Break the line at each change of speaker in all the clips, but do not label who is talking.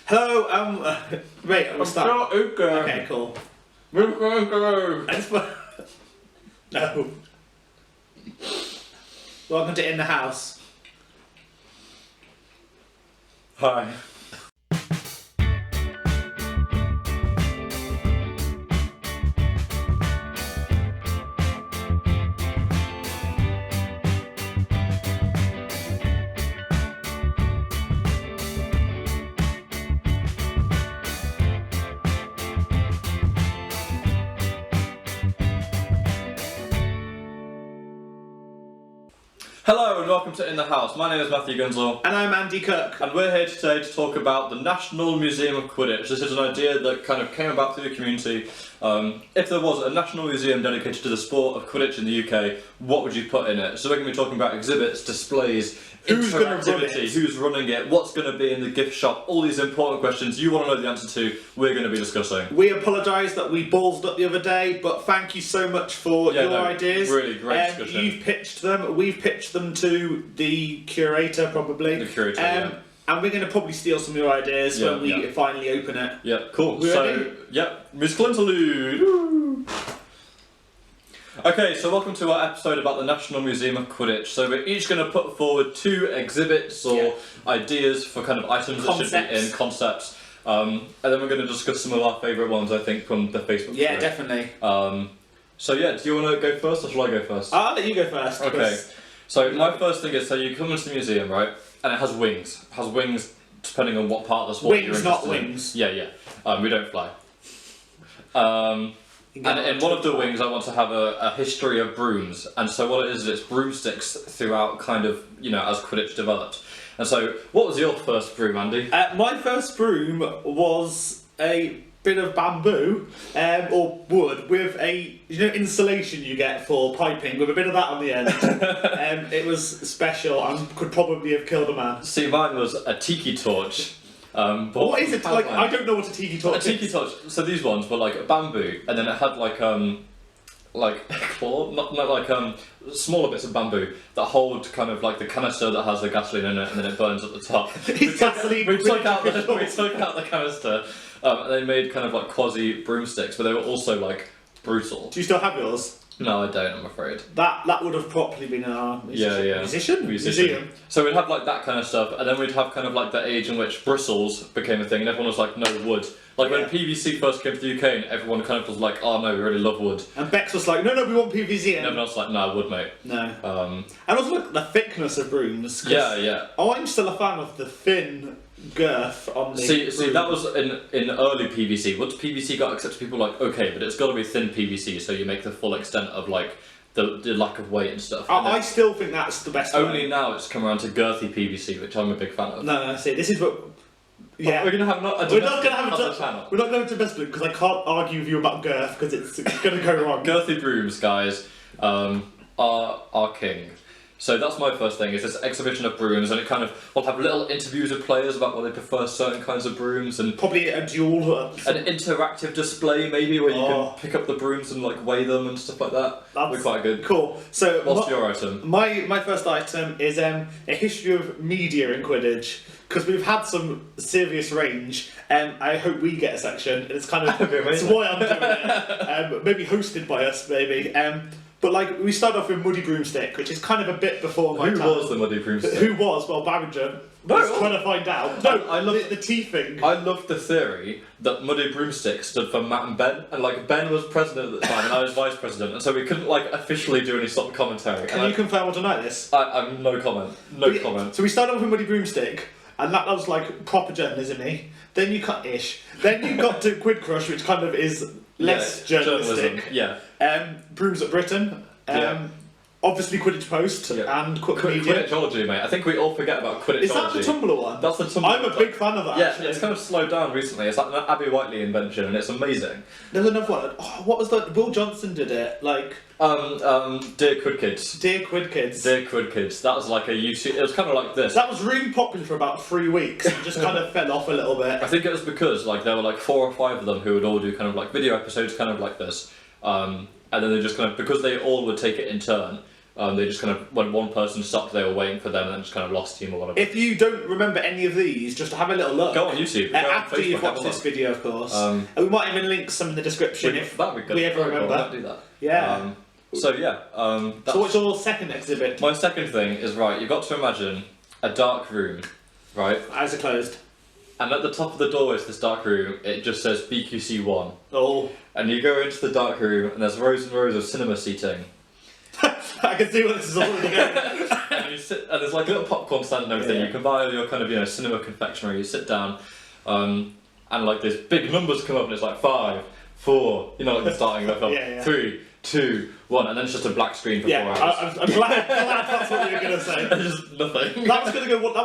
Hello, wait, I'm start.
Okay,
cool.
No.
I just want... No. Welcome to In the House.
Hi. Hello and welcome to In the House. My name is Matthew Gunsel.
And I'm Andy Cook.
And we're here today to talk about the National Museum of Quidditch. This is an idea that kind of came about through the community. If there was a national museum dedicated to the sport of Quidditch in the UK, what would you put in it? So we're going to be talking about exhibits, displays,
who's going to run it,
who's running it, what's going to be in the gift shop, all these important questions you want to know the answer to, we're going to be discussing.
We apologise that we ballsed up the other day, but thank you so much for your ideas.
Really great discussion.
You've pitched them, we've pitched them to the curator probably.
The curator, yeah.
And we're going to probably steal some of your ideas when we finally open it.
Yeah, cool.
We ready?
Musical interlude. Woo. Okay, so welcome to our episode about the National Museum of Quidditch. So we're each going to put forward 2 exhibits or ideas for kind of items that should be in, concepts. And then we're going to discuss some of our favourite ones, I think, from the Facebook
Yeah,
group.
definitely.
So yeah, do you want to go first or shall I go first?
I'll let you go first.
Okay, so my first thing is, so you come into the museum, right, and it has wings. It has wings depending on what part of the sport you're interested
not
in.
wings.
Yeah. We don't fly. And in one of the wings I want to have a history of brooms, and so what it is it's broomsticks throughout kind of, you know, as Quidditch developed. And so, what was your first broom, Andy?
My first broom was a bit of bamboo, or wood, with a, insulation you get for piping, with a bit of that on the end. It was special and could probably have killed a man.
See, mine was a tiki torch.
What is it like? I don't know what a tiki torch is.
A tiki torch. So these ones were like bamboo, and then it had like claw, not like smaller bits of bamboo that hold kind of like the canister that has the gasoline in it, and then it burns at the top. we took out the canister, and they made kind of like quasi broomsticks, but they were also like brutal.
Do you still have yours?
No, I don't, I'm afraid.
That would have properly been our museum.
So we'd have like that kind of stuff, and then we'd have kind of like the age in which bristles became a thing, and everyone was like, no, wood. Like when PVC first came to the UK, and everyone kind of was like, oh no, we really love wood.
And Bex was like, no, we want PVC.
And everyone else was like, no, wood, mate.
No. And also look, the thickness of brooms.
Yeah.
I'm still a fan of the thin girth on the
See, that was in early PVC. Once PVC got accepted, people were like, okay, but it's got to be thin PVC, so you make the full extent of like the lack of weight and stuff.
I still think that's the best
Only now it's come around to girthy PVC, which I'm a big fan of.
No, see, this is what... Yeah,
we're not going to have
a best because I can't argue with you about girth because it's going to go wrong.
Girthy brooms, guys, are king. So that's my first thing, is this exhibition of brooms, and it kind of will have little interviews with players about why they prefer certain kinds of brooms, and
probably a duel,
an interactive display maybe where you can pick up the brooms and like weigh them and stuff like that. That'd be quite good.
Cool. So
what's your item?
My first item is a history of media in Quidditch, because we've had some serious range, and I hope we get a section. And it's kind of that's why I'm doing it. Maybe hosted by us, maybe. But like, we start off with Muddy Broomstick, which is kind of a bit before my time.
Who was the Muddy Broomstick?
Who was? Well, Barringer.
No,
I was trying to find out. No, I love the tea thing.
I love the theory that Muddy Broomstick stood for Matt and Ben, and like Ben was president at the time, and I was vice president, and so we couldn't like officially do any sort of commentary.
Can you confirm or deny this?
I'm no comment. No comment.
So we started off with Muddy Broomstick, and that was like proper journalism-y. Then you got ish. Then you got to Quid Crush, which kind of is less journalistic.
Yeah.
Brooms at Britain. Obviously Quidditch Post and
Quidditchology, mate. I think we all forget about Quidditchology.
Is that the Tumblr one?
That's the Tumblr.
I'm a big fan of that.
Yeah,
actually.
it's kind of slowed down recently. It's like an Abby Whiteley invention, and it's amazing.
There's another one. Oh, what was that? Will Johnson did it. Like
Dear Quid Kids.
Dear Quid Kids.
Dear Quid Kids. That was like a YouTube. It was kind of like this.
That was really popular for about 3 weeks. And just kind of fell off a little bit.
I think it was because like there were like 4 or 5 of them who would all do kind of like video episodes, kind of like this. And then they just kind of, because they all would take it in turn, They just kind of, when one person stopped, they were waiting for them, and then just kind of lost team or whatever.
If you don't remember any of these, just have a little look.
Go on YouTube. Go on
after
Facebook,
you've
have a
watched this
look.
video, of course. And we might even link some in the description if
That'd be good.
we ever remember.
I'll do that.
Yeah.
So yeah.
So what's your second exhibit?
My second thing is, right, you've got to imagine a dark room, right?
Eyes are closed.
And at the top of the doorway to this dark room, it just says BQC1.
Oh.
And you go into the dark room, and there's rows and rows of cinema seating.
I can see where this is already going.
And you sit, and there's like a little popcorn stand and everything.
Yeah.
You can buy all your kind of, cinema confectionery. You sit down, and like these big numbers come up, and it's like 5, 4. Like the starting of the film.
Yeah.
3, 2, 1, and then it's just a black screen for 4 hours.
I'm glad that's what you were going to say.
It's just nothing.
That was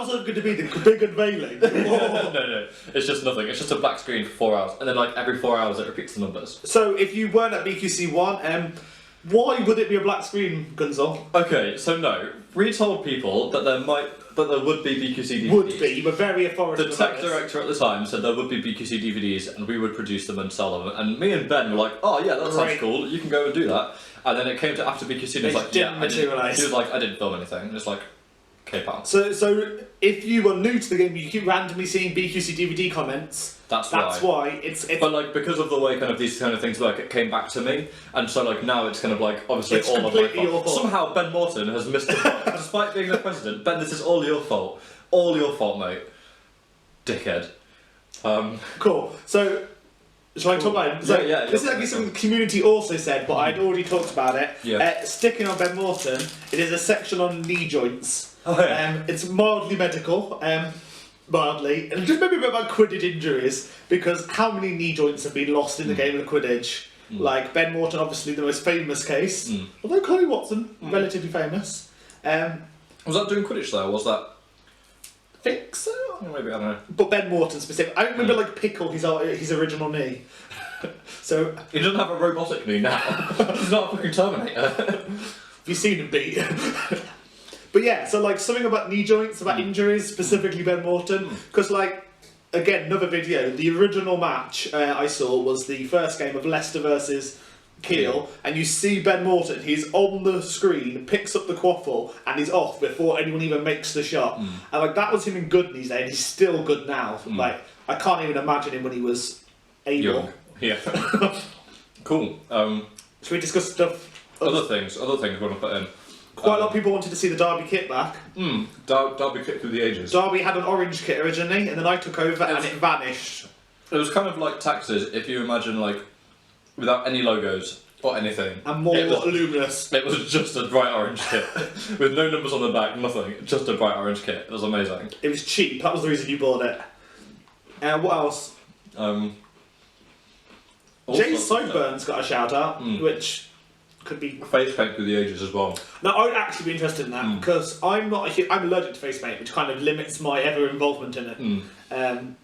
going to be the big unveiling.
No, it's just nothing. It's just a black screen for 4 hours, and then like every 4 hours it repeats the numbers.
So if you weren't at BQC1, why would it be a black screen, Gunzel?
Okay, so no, we told people that there would be BQC DVDs.
Would be. You were very authoritative.
The tech director at the time said there would be BQC DVDs and we would produce them and sell them. And me and Ben were like, oh yeah, that sounds
Right.
cool, you can go and do that. And then it came to after BQC and he was like,
didn't
yeah,
materialise.
He was like, I didn't film anything. And it's like, okay, pal.
So if you were new to the game, you keep randomly seeing BQC DVD comments.
That's
why it's.
But like because of the way kind of these kind of things work, it came back to me, and so like now it's kind of like obviously
It's
all of my
completely your
fault.
fault.
Somehow Ben Morton has missed the mark, despite being the president. Ben, this is all your fault. All your fault, mate. Dickhead.
Cool. So. Shall I talk about it? So,
Yeah.
This is actually something the community also said, but I'd already talked about it.
Yeah.
Sticking on Ben Morton, it is a section on knee joints.
Oh, yeah.
It's mildly medical, mildly, and just maybe a bit about Quidditch injuries, because how many knee joints have been lost in the game of Quidditch? Like Ben Morton, obviously the most famous case, although Connie Watson, relatively famous.
Was that doing Quidditch though? Was that?
I think so.
Maybe, I don't know.
But Ben Morton specific. I remember like Pickle, his original knee. So
He doesn't have a robotic knee now. He's not a fucking Terminator.
have you seen him beat? But yeah, so like something about knee joints, about injuries, specifically Ben Morton, because like again another video. The original match I saw was the first game of Leicester versus Kiel, and you see Ben Morton. He's on the screen, picks up the quaffle, and he's off before anyone even makes the shot. And like that was him in good knees day, and he's still good now. Like I can't even imagine him when he was able.
Young. Yeah. Cool.
Should we discuss stuff?
Other things we want to put in.
Quite a lot of people wanted to see the Derby kit back.
Derby kit through the ages.
Derby had an orange kit originally, and then I took over and it vanished.
It was kind of like taxes, if you imagine like without any logos or anything.
And more
it was,
luminous.
It was just a bright orange kit with no numbers on the back, nothing. Just a bright orange kit. It was amazing.
It was cheap. That was the reason you bought it. What else? Jay's Sideburns got a shout out, which could be
face paint through the ages as well.
Now I would actually be interested in that because I'm allergic to face paint, which kind of limits my ever involvement in it.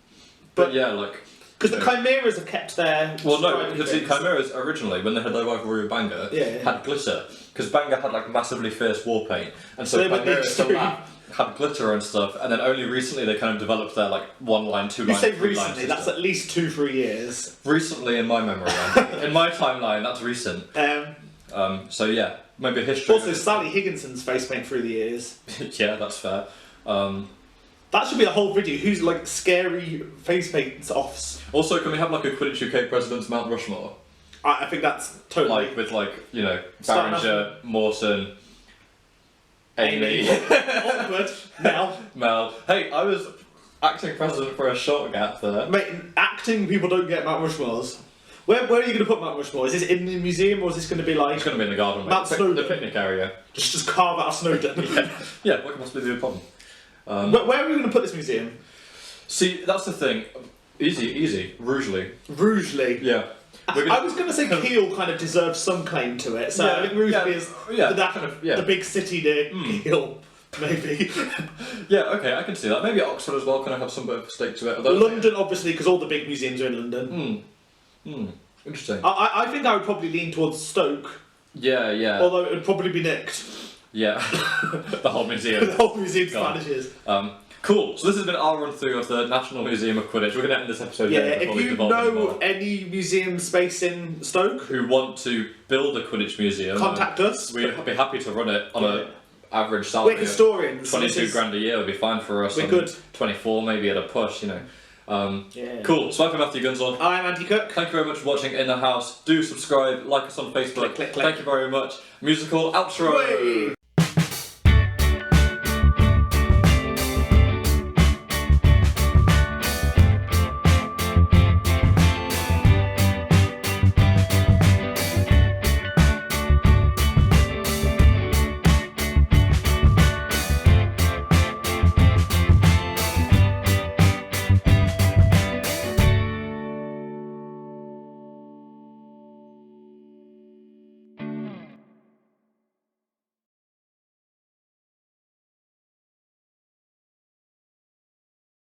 But yeah, like
because the Chimeras have kept their.
Well, no, because the Chimeras originally, when they had their rivalry with Bangor, had glitter because Bangor had like massively fierce war paint, and so Chimeras had glitter and stuff. And then only recently they kind of developed their like 1 line, 2 line.
You say
3
recently?
line
That's at least 2-3 years.
Recently, in my memory, in my timeline, that's recent. So yeah, maybe history.
Also, Sally Higginson's face paint through the years.
Yeah, that's fair.
That should be a whole video. Who's like scary face paint offs?
Also, can we have like a Quidditch UK President's Mount Rushmore?
I think that's totally.
Like with Barringer, Morton, Amy,
Awkward.
Mel. Hey, I was acting president for a short gap there.
Mate, acting people don't get Mount Rushmores. Where are you going to put Mount Rushmore? Is this in the museum or is this going to be like...
It's going to be in the garden, mate.
Mount Snowdon.
The picnic area.
Just carve out Snowdon.
Yeah, what must be the problem?
Where are we going to put this museum?
See, that's the thing. Easy. Rugeley.
Rugeley.
Yeah.
I was going to say Kiel kind of deserves some claim to it, so I think Rugeley is the big city near Kiel, maybe.
Yeah, okay, I can see that. Maybe Oxford as well can have some bit of a stake to it.
London, obviously, because all the big museums are in London.
Interesting.
I think I would probably lean towards Stoke.
Yeah.
Although it would probably be nicked.
Yeah. The whole museum.
The whole museum vanishes.
Cool. So this has been our run through of the National Museum of Quidditch. We're going to end this episode
Yeah,
here before
if
we
you
devolve
know
anymore.
any museum space in Stoke,
Who want to build a Quidditch museum,
contact us.
we'd be happy to run it on a average salary.
We're historians.
22 grand a year would be fine for us.
We're good.
24 maybe at a push, you know.
Yeah.
Cool. So I'm Matthew Gunzel.
I'm Andy Cook.
Thank you very much for watching In the House. Do subscribe, like us on Facebook.
Click, click, click.
Thank you very much. Musical outro.
Way.